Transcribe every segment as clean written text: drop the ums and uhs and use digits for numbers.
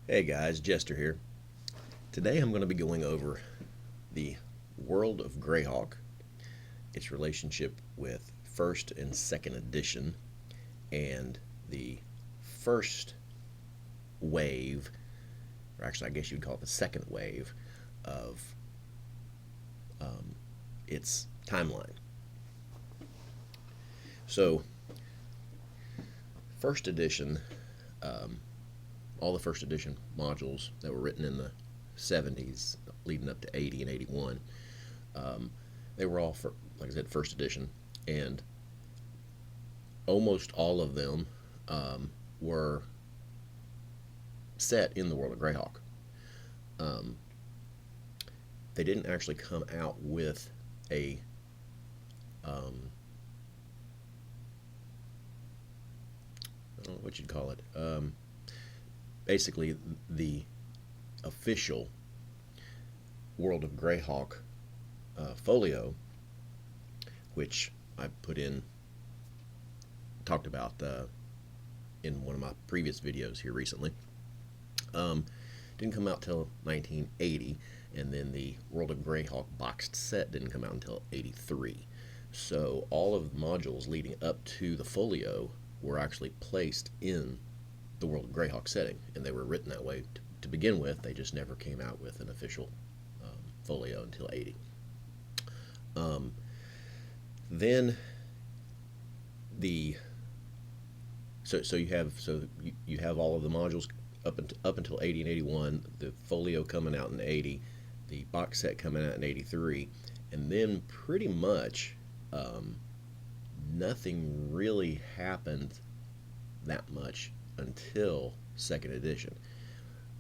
Hey guys, Jester here. Today I'm going to be going over the World of Greyhawk, its relationship with first and second edition, and the first wave, or actually I guess you'd call it the second wave, of its timeline. So, first edition, um, all the first edition modules that were written in the 70s leading up to 80 and 81, um, they were all, like I said, first edition, and almost all of them were set in the world of Greyhawk. Um, they didn't actually come out with a I don't know what you'd call it. Basically, the official World of Greyhawk folio, which I talked about in one of my previous videos here recently. Didn't come out till 1980, and then the World of Greyhawk boxed set didn't come out until 83. So all of the modules leading up to the folio were actually placed in the World of Greyhawk setting, and they were written that way to begin with. They just never came out with an official folio until 80. Then the so you have all of the modules up until 80 and 81, the folio coming out in 80, the box set coming out in 83, and then pretty much nothing really happened that much until second edition.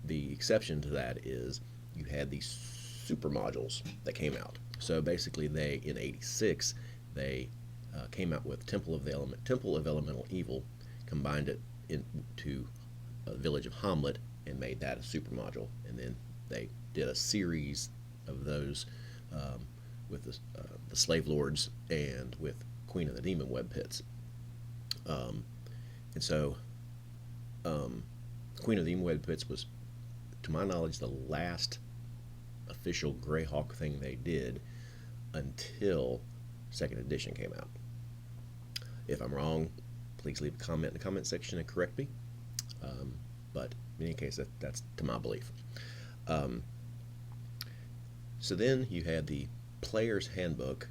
The exception to that is you had these super modules that came out. So basically, they in '86 they came out with Temple of Elemental Evil, combined it into a Village of Hamlet, and made that a super module. And then they did a series of those with the Slave Lords and with Queen of the Demon Web Pits. And so Queen of the Demon Web Pits was, to my knowledge, the last official Greyhawk thing they did until second edition came out. If I'm wrong, please leave a comment in the comment section and correct me. But in any case, that's to my belief. So then you had the Player's Handbook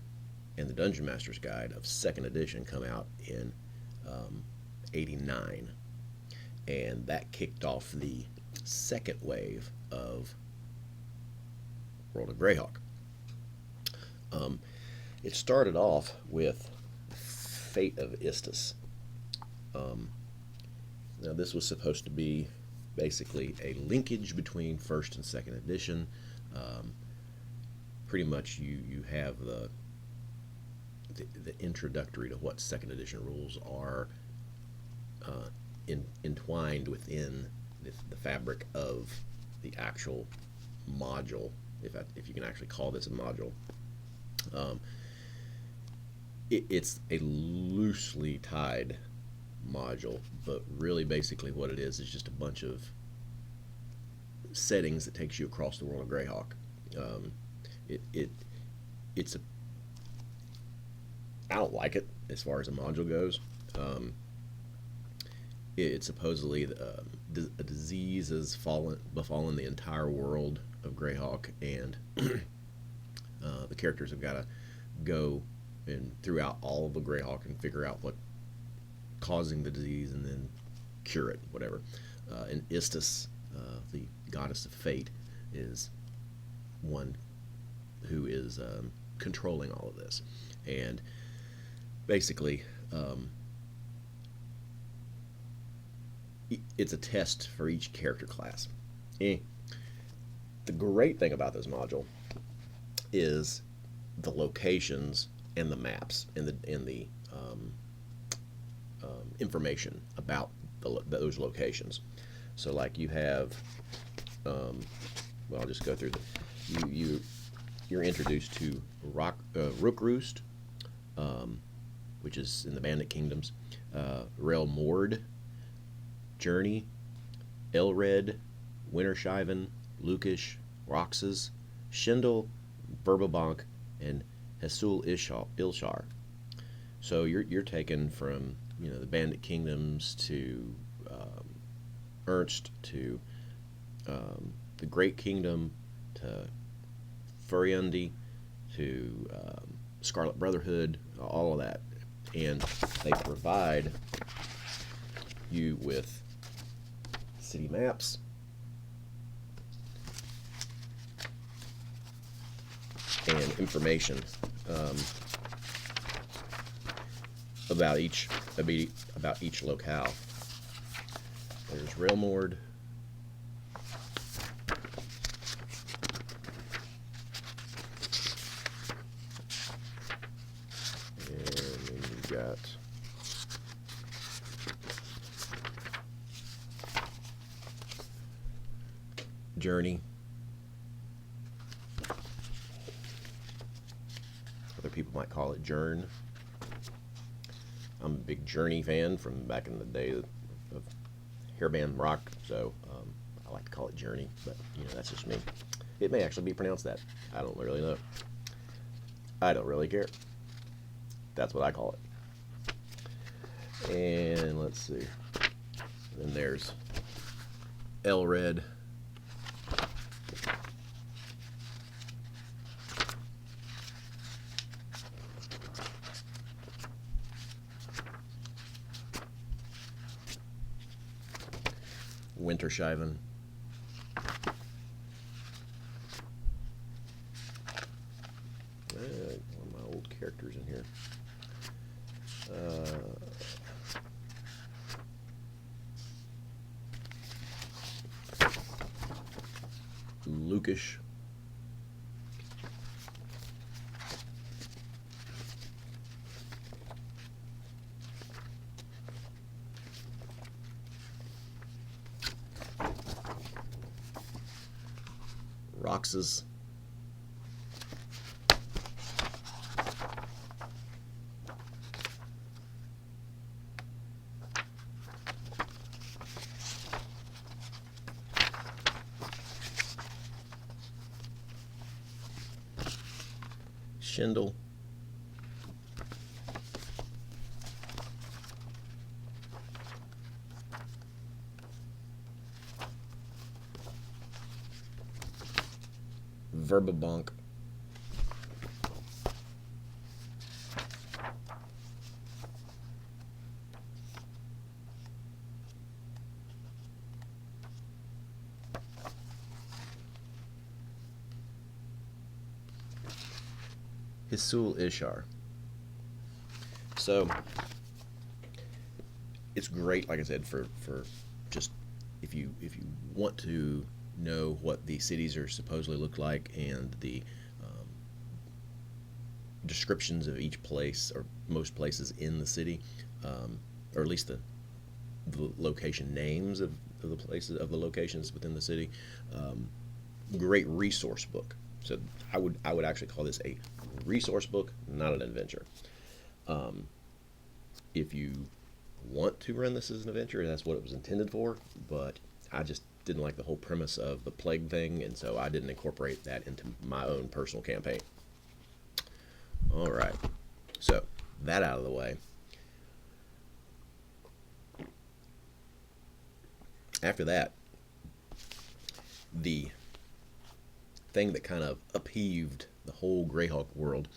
and the Dungeon Master's Guide of second edition come out in 89, and that kicked off the second wave of World of Greyhawk. It started off with Fate of Istus. Now this was supposed to be basically a linkage between first and second edition. Pretty much you have the introductory to what second edition rules are entwined within the fabric of the actual module, if you can actually call this a module. It's a loosely tied module, but really basically what it is just a bunch of settings that takes you across the world of Greyhawk. It's a I don't like it as far as a module goes. It's supposedly a disease has befallen the entire world of Greyhawk, and the characters have got to go and throughout all of the Greyhawk and figure out what causing the disease and then cure it, whatever. And Istas, the goddess of fate, is one who is controlling all of this, and basically it's a test for each character class. The great thing about this module is the locations and the maps and the information about those locations. So like you have well, I'll just go through you're introduced to Rook, Roost, which is in the Bandit Kingdoms, Rel Mord, Journey, Elred, Wintershiven, Lukish, Roxas, Schindel, Burbabank, and Hesul Ilshar. So you're taken from the Bandit Kingdoms to Ernst to the Great Kingdom to Furiundi to Scarlet Brotherhood, all of that, and they provide you with city maps, and information about each locale. There's Realmord. And then you've got Journey. Other people might call it Journ. I'm a big Journey fan from back in the day of hairband rock, so I like to call it Journey, but that's just me. It may actually be pronounced that. I don't really know. I don't really care. That's what I call it. And let's see. Then there's Elred. Wintershiven. One of my old characters in here. Lukish. Roxas. Schindel. Verbabank. Hesul Ishar. So it's great, like I said, for just if you want to know what the cities are supposedly look like and the descriptions of each place or most places in the city, or at least the location names of the places of the locations within the city. Great resource book. So I would actually call this a resource book, not an adventure. If you want to run this as an adventure, that's what it was intended for, but I just didn't like the whole premise of the plague thing, and so I didn't incorporate that into my own personal campaign. All right, so that out of the way. After that, the thing that kind of upheaved the whole Greyhawk world,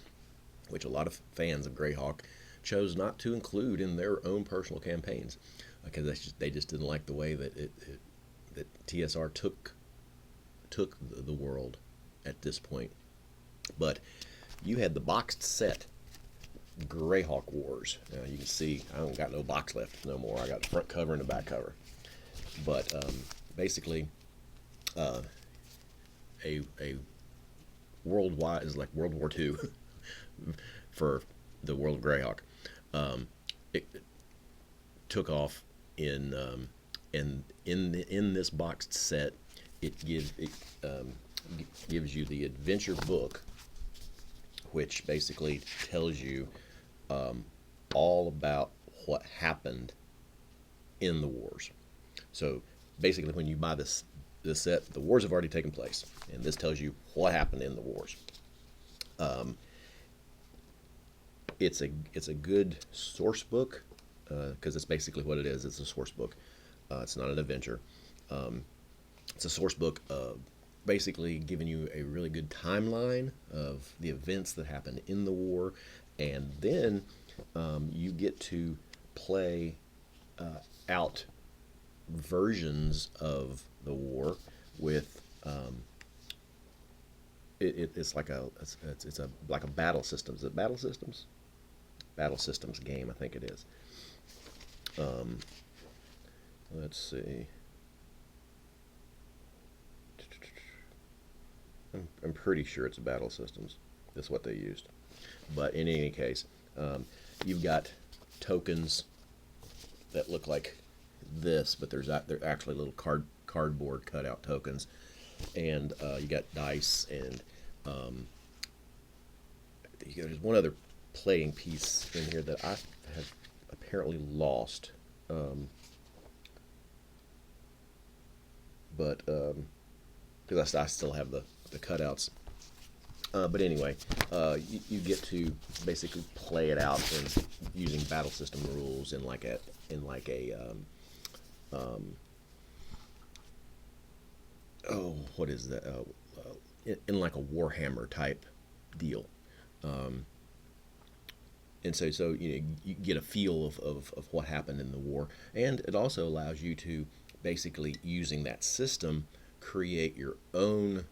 which a lot of fans of Greyhawk chose not to include in their own personal campaigns, because they just didn't like the way that that TSR took the world at this point. But you had the boxed set Greyhawk Wars. Now you can see I don't got no box left no more. I got the front cover and the back cover. But basically, a worldwide is like World War II for the World of Greyhawk. It took off in this boxed set. It gives you the adventure book, which basically tells you all about what happened in the wars. So basically, when you buy this this set, the wars have already taken place, and this tells you what happened in the wars. It's a good source book because it's basically what it is. It's a source book. It's not an adventure. It's a source book basically giving you a really good timeline of the events that happened in the war, and then you get to play out versions of the war with it's like a battle systems. Is it battle systems? Battle systems game, I think it is. Let's see. I'm pretty sure it's battle systems. That's what they used. But in any case, you've got tokens that look like this, but they're actually little cardboard cutout tokens, and you got dice, and there's one other playing piece in here that I have apparently lost, but because I still have the cutouts. But anyway, you get to basically play it out and using battle system rules in like a what is that? In like a Warhammer type deal. And so you get a feel of what happened in the war, and it also allows you to basically, using that system, create your own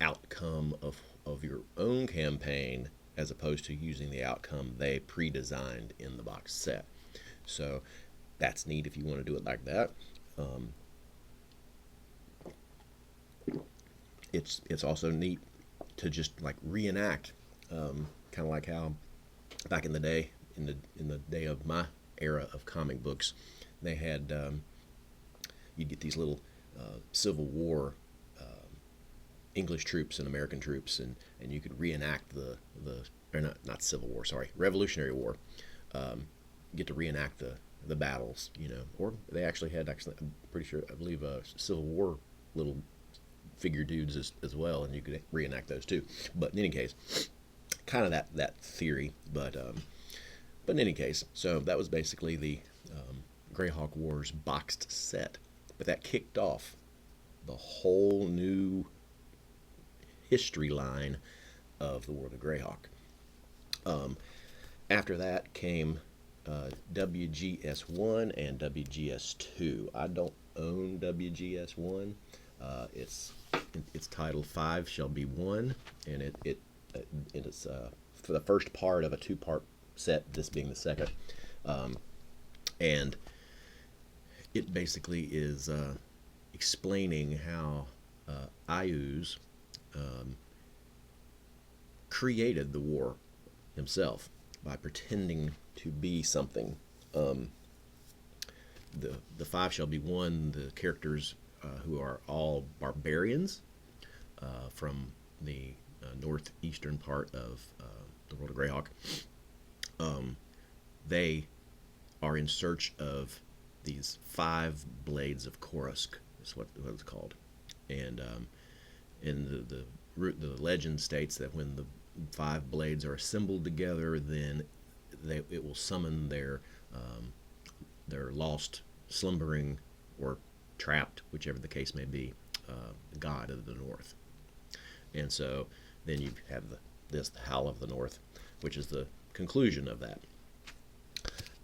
outcome of your own campaign, as opposed to using the outcome they pre-designed in the box set. So that's neat if you want to do it like that. It's also neat to just like reenact, kind of like how back in the day, in the day of my era of comic books, they had you'd get these little Civil War English troops and American troops, and you could reenact the or not Civil War, sorry, Revolutionary War. Get to reenact the battles, or they actually had I'm pretty sure, I believe Civil War little figure dudes as well, and you could reenact those too. But in any case, kind of that theory, but in any case, so that was basically the Greyhawk Wars boxed set, but that kicked off the whole new history line of the World of Greyhawk. After that came WGS1 and WGS2. I don't own WGS1. It's titled 5 Shall Be One, and it's for the first part of a two-part set, this being the second. And it basically is explaining how Istas created the war himself by pretending to be something. The 5 Shall Be One, the characters who are all barbarians from the northeastern part of the World of Greyhawk. They are in search of these 5 blades of Korusk, is what it's called. And the legend states that when the 5 blades are assembled together, then it will summon their lost, slumbering, or trapped, whichever the case may be, god of the North. And so then you have the Howl of the North, which is the conclusion of that.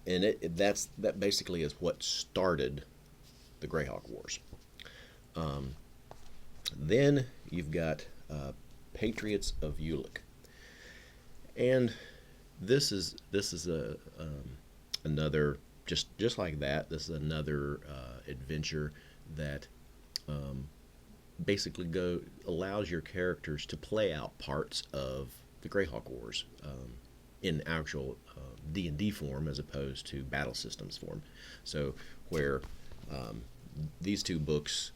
And that basically is what started the Greyhawk Wars. Then you've got Patriots of Ulick, and this is another, just like that. This is another adventure that basically allows your characters to play out parts of the Greyhawk Wars in actual D&D form, as opposed to battle systems form. So where these two books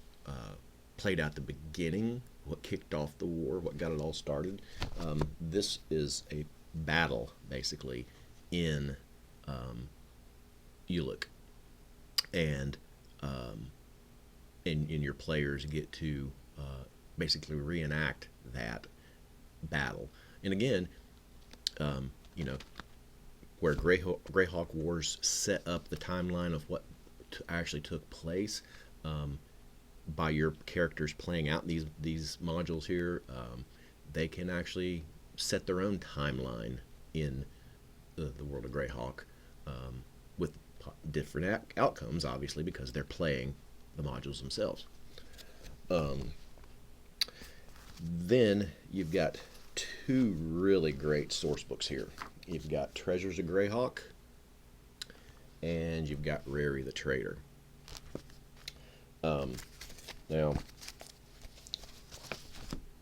played out the beginning, what kicked off the war, what got it all started, this is a battle basically in Ulick. And and your players get to basically reenact that battle. And again, you know, where Greyhawk Wars set up the timeline of what actually took place, by your characters playing out these modules here, they can actually set their own timeline in the World of Greyhawk, with different outcomes, obviously, because they're playing the modules themselves. Then you've got two really great source books here. You've got Treasures of Greyhawk, and you've got Rary the Trader. Now,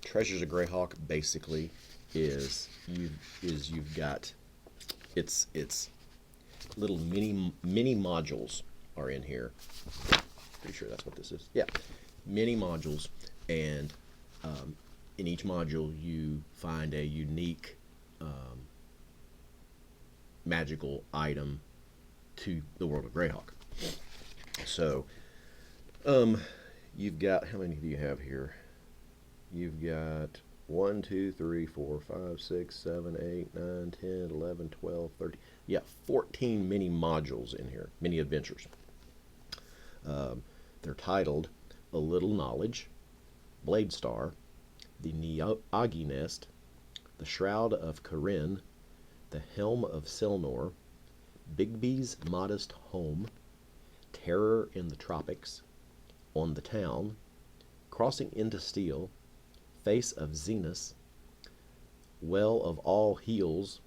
Treasures of Greyhawk basically is you've got it's little mini modules are in here. Pretty sure that's what this is. Yeah, mini modules, and in each module you find a unique magical item to the World of Greyhawk. So, you've got, how many do you have here? You've got 1, 2, 3, 4, 5, 6, 7, 8, 9, 10, 11, 12, 13. Yeah, 14 mini modules in here, mini adventures. They're titled A Little Knowledge, Blade Star, The Neagi Nest, The Shroud of Corinne, The Helm of Selnor, Bigby's Modest Home, Terror in the Tropics, On the Town, Crossing into Steel, Face of Zenus, Well of All Heals,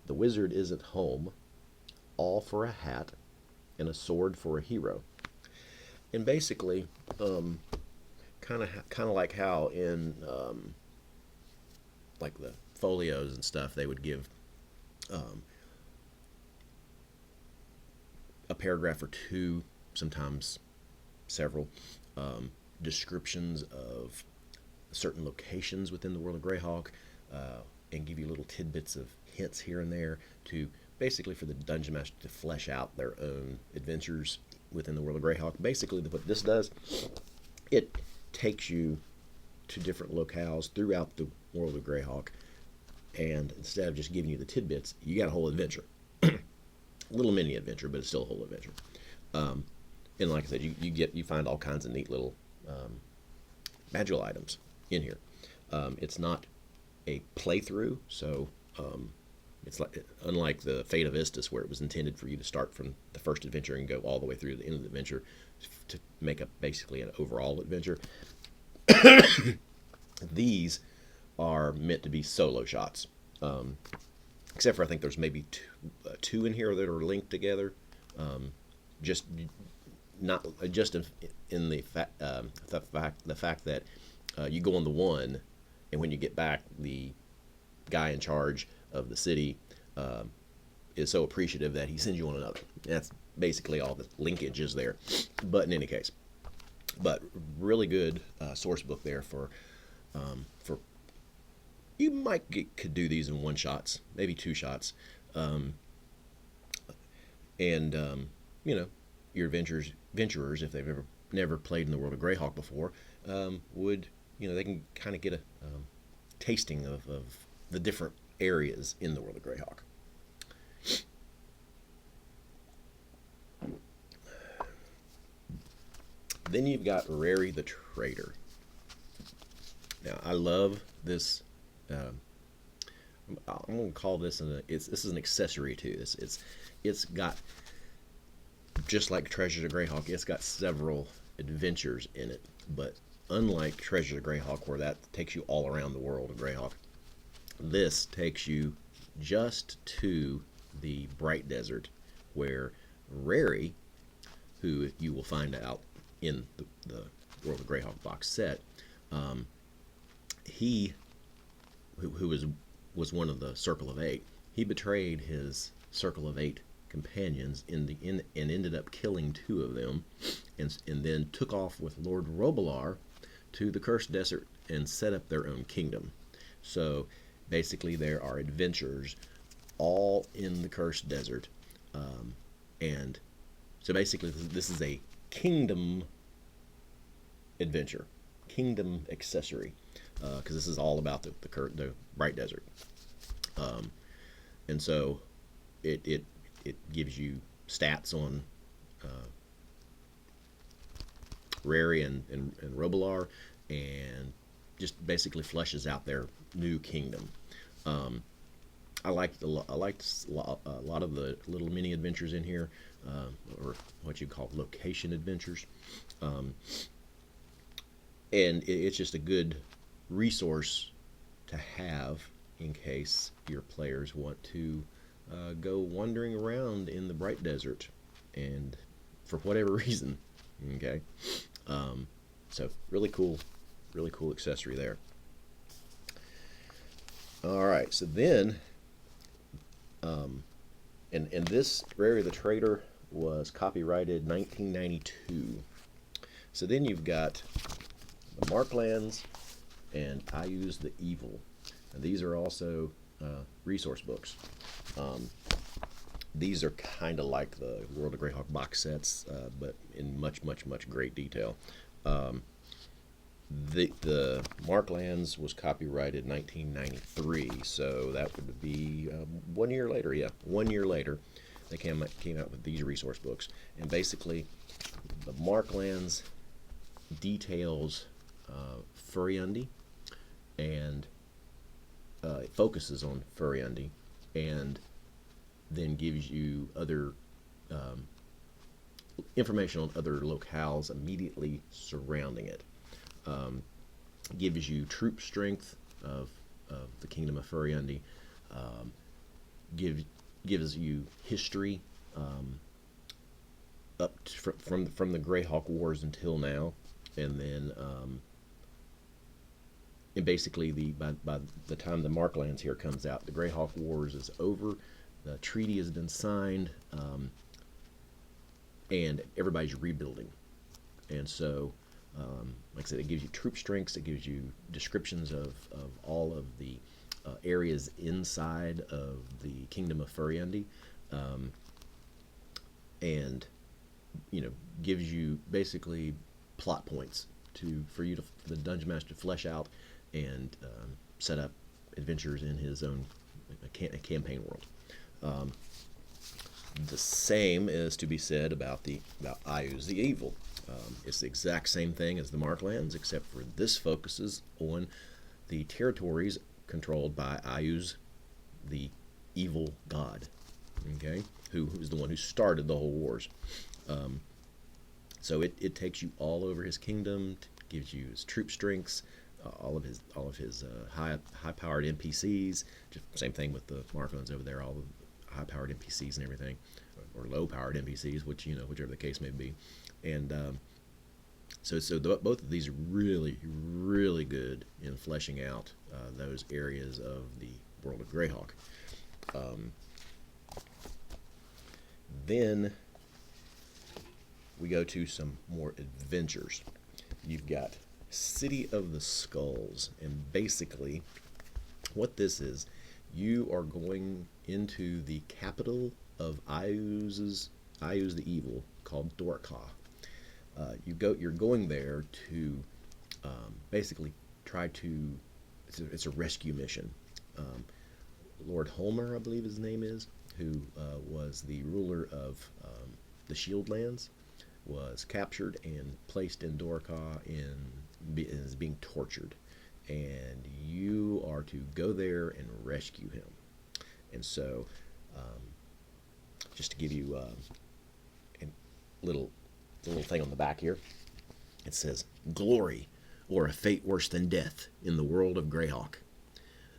The Wizard Isn't Home, All for a Hat, and A Sword for a Hero. And basically, kind of like how in like the folios and stuff, they would give a paragraph or two, sometimes several, descriptions of certain locations within the World of Greyhawk, and give you little tidbits of hints here and there to basically for the dungeon master to flesh out their own adventures within the World of Greyhawk. Basically, what this does, it takes you to different locales throughout the World of Greyhawk, and instead of just giving you the tidbits, you got a whole adventure. A little mini adventure, but it's still a whole adventure. And like I said, you find all kinds of neat little magical items in here. It's not a playthrough, so it's like, unlike the Fate of Istus, where it was intended for you to start from the first adventure and go all the way through the end of the adventure to make up basically an overall adventure. These are meant to be solo shots, except for I think there's maybe two in here that are linked together. Just not just in the fact that you go on the one, and when you get back, the guy in charge of the city is so appreciative that he sends you on another. That's basically all the linkage is there. But in any case, really good source book there for you could do these in one shots, maybe two shots, and you know, your adventurers, if they've never played in the World of Greyhawk before, would, you know, they can kind of get a tasting of the different areas in the World of Greyhawk. Then you've got Rary the Trader. Now, I love this. I'm going to call this this is an accessory to this. It's got, just like Treasures of Greyhawk, it's got several adventures in it. But unlike Treasures of Greyhawk, where that takes you all around the world of Greyhawk, this takes you just to the Bright Desert, where Rary, who you will find out in the World of Greyhawk box set, he, who was one of the Circle of Eight, he betrayed his Circle of Eight companions and ended up killing two of them, and then took off with Lord Robilar to the Cursed Desert and set up their own kingdom. So basically there are adventures all in the Cursed Desert, and so basically this is a kingdom adventure, Kingdom Accessory, because this is all about the Bright Desert. Um, and so it gives you stats on Rary and Robilar, and just basically fleshes out their new kingdom. Um, I liked I liked a lot of the little mini adventures in here, or what you call location adventures, um, and it's just a good resource to have in case your players want to go wandering around in the Bright Desert, and for whatever reason. Okay, um, so really cool accessory there. All right, so then, um, and this Rary the Trader was copyrighted 1992. So then you've got the Marklands and I Use the Evil. And these are also resource books. Um, these are kind of like the World of Greyhawk box sets, but in much great detail. Um, the Marklands was copyrighted 1993, so that would be 1 year later. Yeah, 1 year later, they came out with these resource books, and basically, the Marklands details Furiundi, and it focuses on Furiundi, and then gives you other information on other locales immediately surrounding it. Um, gives you troop strength of the Kingdom of Furiundi. Um, gives you history from the Greyhawk Wars until now, and then and basically by the time the Marklands here comes out, the Greyhawk Wars is over. The treaty has been signed, and everybody's rebuilding, and so. Like I said, it gives you troop strengths. It gives you descriptions of all of the areas inside of the Kingdom of Furiundi, and gives you basically plot points for the dungeon master to flesh out and set up adventures in his own campaign world. The same is to be said about I Use the Evil. It's the exact same thing as the Marklands, except for this focuses on the territories controlled by Ayuz, the evil god, okay, who's the one who started the whole wars. So it takes you all over his kingdom, gives you his troop strengths, all of his high powered NPCs. Just same thing with the Marklands over there, all the high powered NPCs and everything, or low powered NPCs, whichever the case may be. And both of these are really good in fleshing out those areas of the World of Greyhawk. Then we go to some more adventures. You've got City of the Skulls, and basically what this is, you are going into the capital of Ayuz the Evil, called Dorka. You're going there to basically try to. It's a rescue mission. Lord Homer, I believe his name is, who was the ruler of the Shieldlands, was captured and placed in Dorka and is being tortured, and you are to go there and rescue him. And so, just to give you a little thing on the back here, it says, "Glory, or a fate worse than death, in the world of Greyhawk.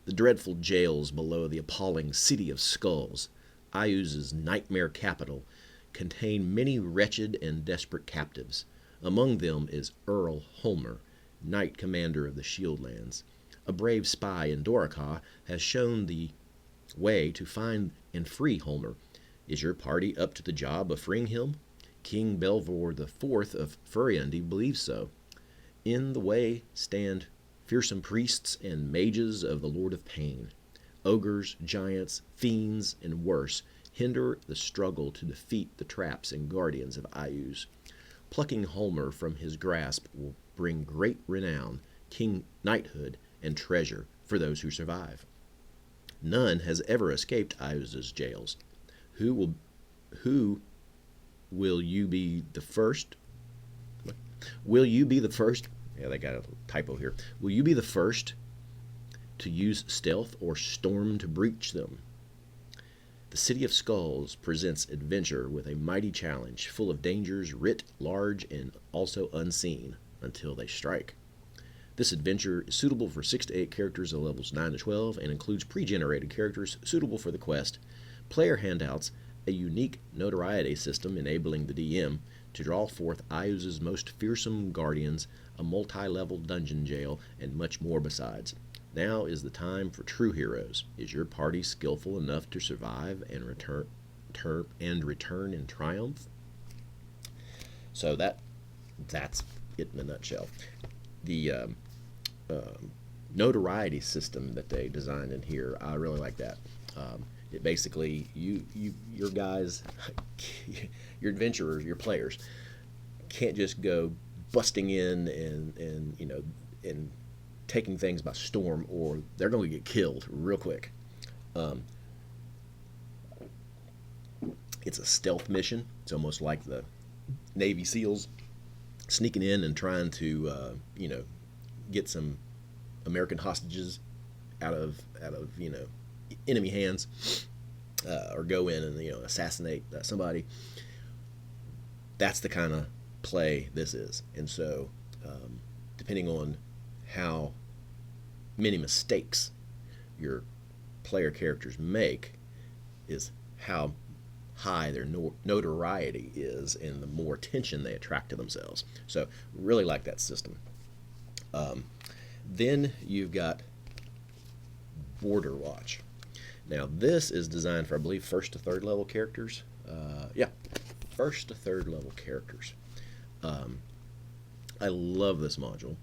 The dreadful jails below the appalling City of Skulls, Ayuz's nightmare capital, contain many wretched and desperate captives. Among them is Earl Homer, Knight Commander of the Shieldlands. A brave spy in Doraka has shown the way to find and free Homer. Is your party up to the job of freeing him? King Belvor IV of Furiundi believes so. In the way stand fearsome priests and mages of the Lord of Pain. Ogres, giants, fiends, and worse hinder the struggle to defeat the traps and guardians of Ayuz. Plucking Homer from his grasp will bring great renown, king knighthood, and treasure for those who survive. None has ever escaped Istas' jails. Who will you be the first? Will you be the first? Yeah, they got a typo here. Will you be the first to use stealth or storm to breach them? The City of Skulls presents adventure with a mighty challenge, full of dangers writ large and also unseen until they strike. This adventure is suitable for 6 to 8 characters at levels 9 to 12 and includes pre-generated characters suitable for the quest, player handouts, a unique notoriety system enabling the DM to draw forth Istas' most fearsome guardians, a multi-level dungeon jail, and much more besides. Now is the time for true heroes. Is your party skillful enough to survive and return in triumph? So that's it in a nutshell. The notoriety system that they designed in here, I really like that. It basically, your guys, your adventurers, your players, can't just go busting in and taking things by storm, or they're going to get killed real quick. It's a stealth mission. It's almost like the Navy SEALs sneaking in and trying to get some American hostages out of enemy hands, or go in and assassinate somebody. That's the kind of play this is. And so depending on how many mistakes your player characters make is how high their notoriety is, and the more attention they attract to themselves. So really like that system. Then you've got Border Watch. Now this is designed for, I believe, 1st to 3rd level characters. 1st to 3rd level characters. I love this module.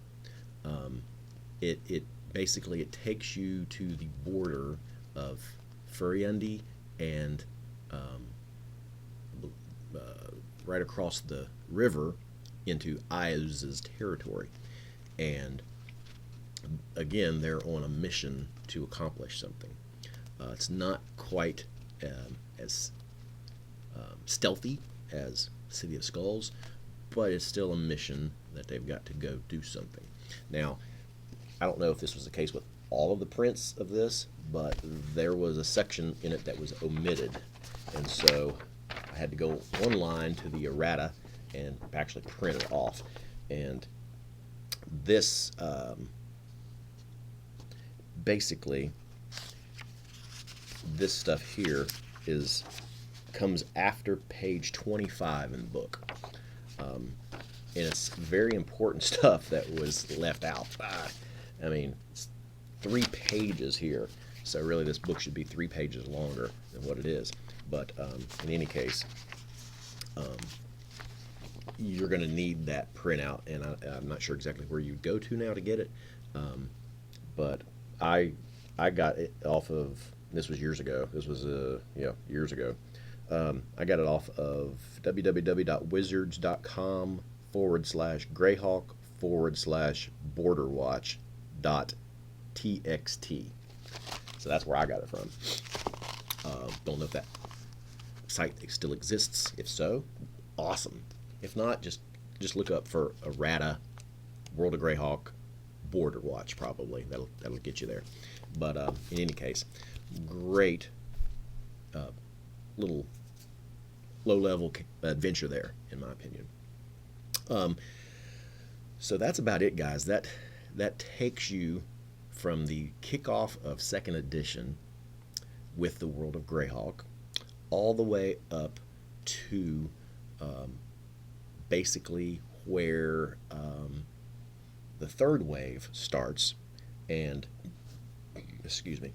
It basically takes you to the border of Furiundi and right across the river into Istas' territory. And again, they're on a mission to accomplish something. It's not quite as stealthy as City of Skulls, but it's still a mission that they've got to go do something. Now, I don't know if this was the case with all of the prints of this, but there was a section in it that was omitted, and so I had to go online to the errata and actually print it off. And this basically, this stuff here comes after page 25 in the book, and it's very important stuff that was left out. I mean, it's 3 pages here, so really this book should be 3 pages longer than what it is. But in any case, you're going to need that printout, and I'm not sure exactly where you go to now to get it, but I got it off of, this was years ago, this was years ago. I got it off of www.wizards.com/greyhawk/borderwatch.txt. So that's where I got it from. Don't know if that site still exists. If so, awesome. If not, just look up for errata World of Greyhawk Border Watch. Probably that'll get you there. But in any case, great little low-level adventure there, in my opinion. So that's about it, guys. That takes you from the kickoff of 2nd edition with the World of Greyhawk all the way up to basically where the 3rd wave starts, and excuse me,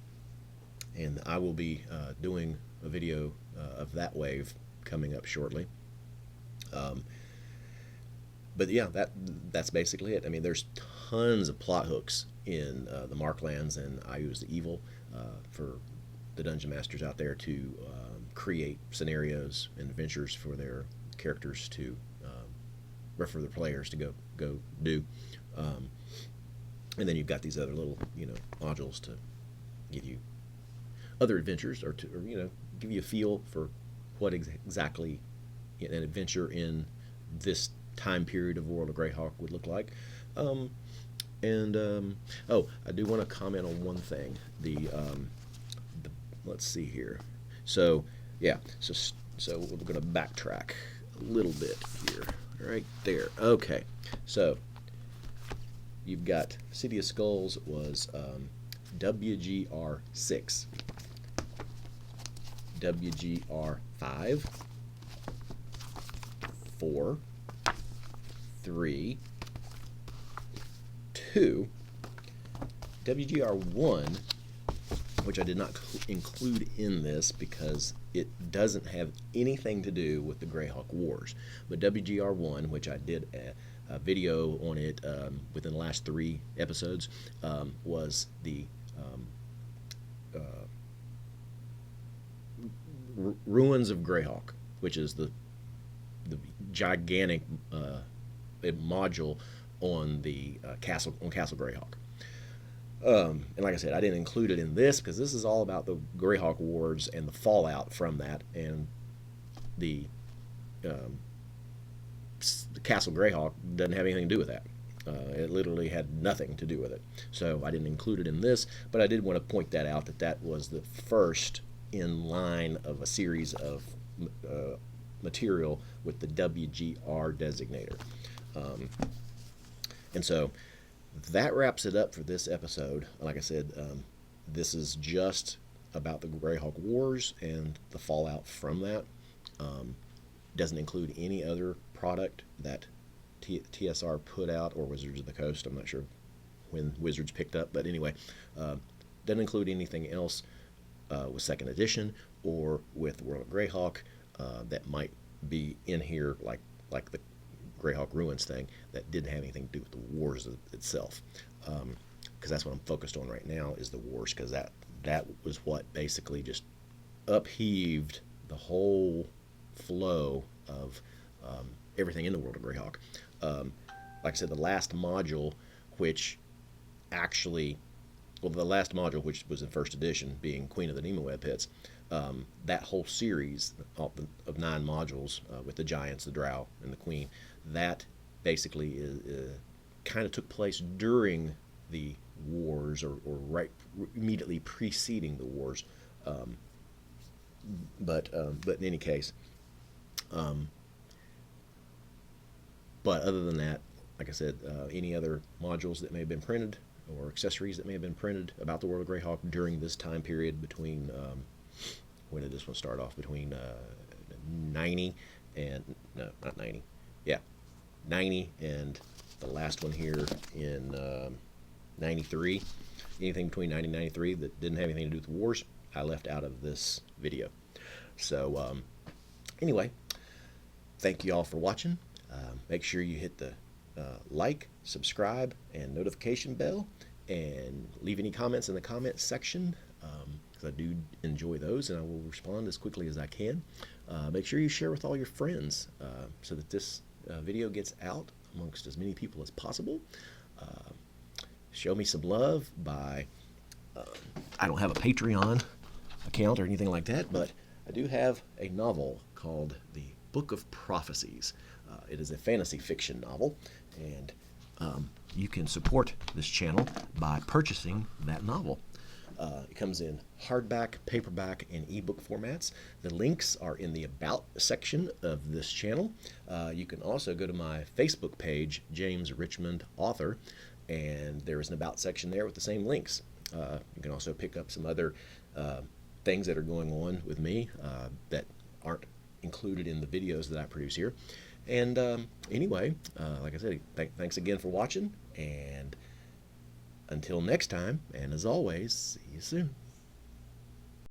and I will be doing a video of that wave coming up shortly. But yeah, that's basically it. I mean, there's tons of plot hooks in the Marklands, and I use the evil for the dungeon masters out there to create scenarios and adventures for their characters to, or for their players to go go do. And then you've got these other little, modules to give you other adventures, or give you a feel for what exactly an adventure in this time period of World of Greyhawk would look like. Oh, I do want to comment on one thing. Let's see here. So yeah, so we're going to backtrack a little bit here. Right there. Okay, so you've got City of Skulls was WGR 6, WGR 5, 4, 3, 2, WGR 1, which I did not include in this because it doesn't have anything to do with the Greyhawk Wars. But WGR 1, which I did a video on it within the last 3 episodes, was the Ruins of Greyhawk, which is the gigantic module on the Castle Greyhawk. And like I said, I didn't include it in this because this is all about the Greyhawk Wars and the fallout from that, and the Castle Greyhawk doesn't have anything to do with that. It literally had nothing to do with it. So I didn't include it in this, but I did want to point that out, that was the first in line of a series of material with the WGR designator. And so that wraps it up for this episode. Like I said, this is just about the Greyhawk Wars and the fallout from that. Doesn't include any other product that TSR put out, or Wizards of the Coast. I'm not sure when Wizards picked up, but anyway, doesn't include anything else with 2nd edition or with World of Greyhawk that might be in here, like the Greyhawk Ruins thing, that didn't have anything to do with the wars itself. Because that's what I'm focused on right now, is the wars, because that was what basically just upheaved the whole flow of everything in the World of Greyhawk. Like I said, the last module, which which was in 1st edition, being Queen of the Nemaweb Pits, that whole series of 9 modules with the Giants, the Drow, and the Queen, that basically kind of took place during the wars, or right immediately preceding the wars. But in any case, but other than that, like I said, any other modules that may have been printed or accessories that may have been printed about the World of Greyhawk during this time period between, when did this one start off? Between 90 and, no, not 90, yeah, 90 and the last one here in 93. Anything between 90 and 93 that didn't have anything to do with the wars, I left out of this video. So anyway, thank you all for watching. Make sure you hit the like, subscribe, and notification bell, and leave any comments in the comments section, because I do enjoy those, and I will respond as quickly as I can. Make sure you share with all your friends so that this video gets out amongst as many people as possible. Show me some love by, I don't have a Patreon account or anything like that, but I do have a novel called The Book of Prophecies. It is a fantasy fiction novel, and you can support this channel by purchasing that novel. It comes in hardback, paperback, and ebook formats. The links are in the About section of this channel. You can also go to my Facebook page, James Richmond Author, and there is an About section there with the same links. You can also pick up some other things that are going on with me that aren't included in the videos that I produce here. And anyway, like I said, thanks again for watching, and until next time, and as always, see you soon.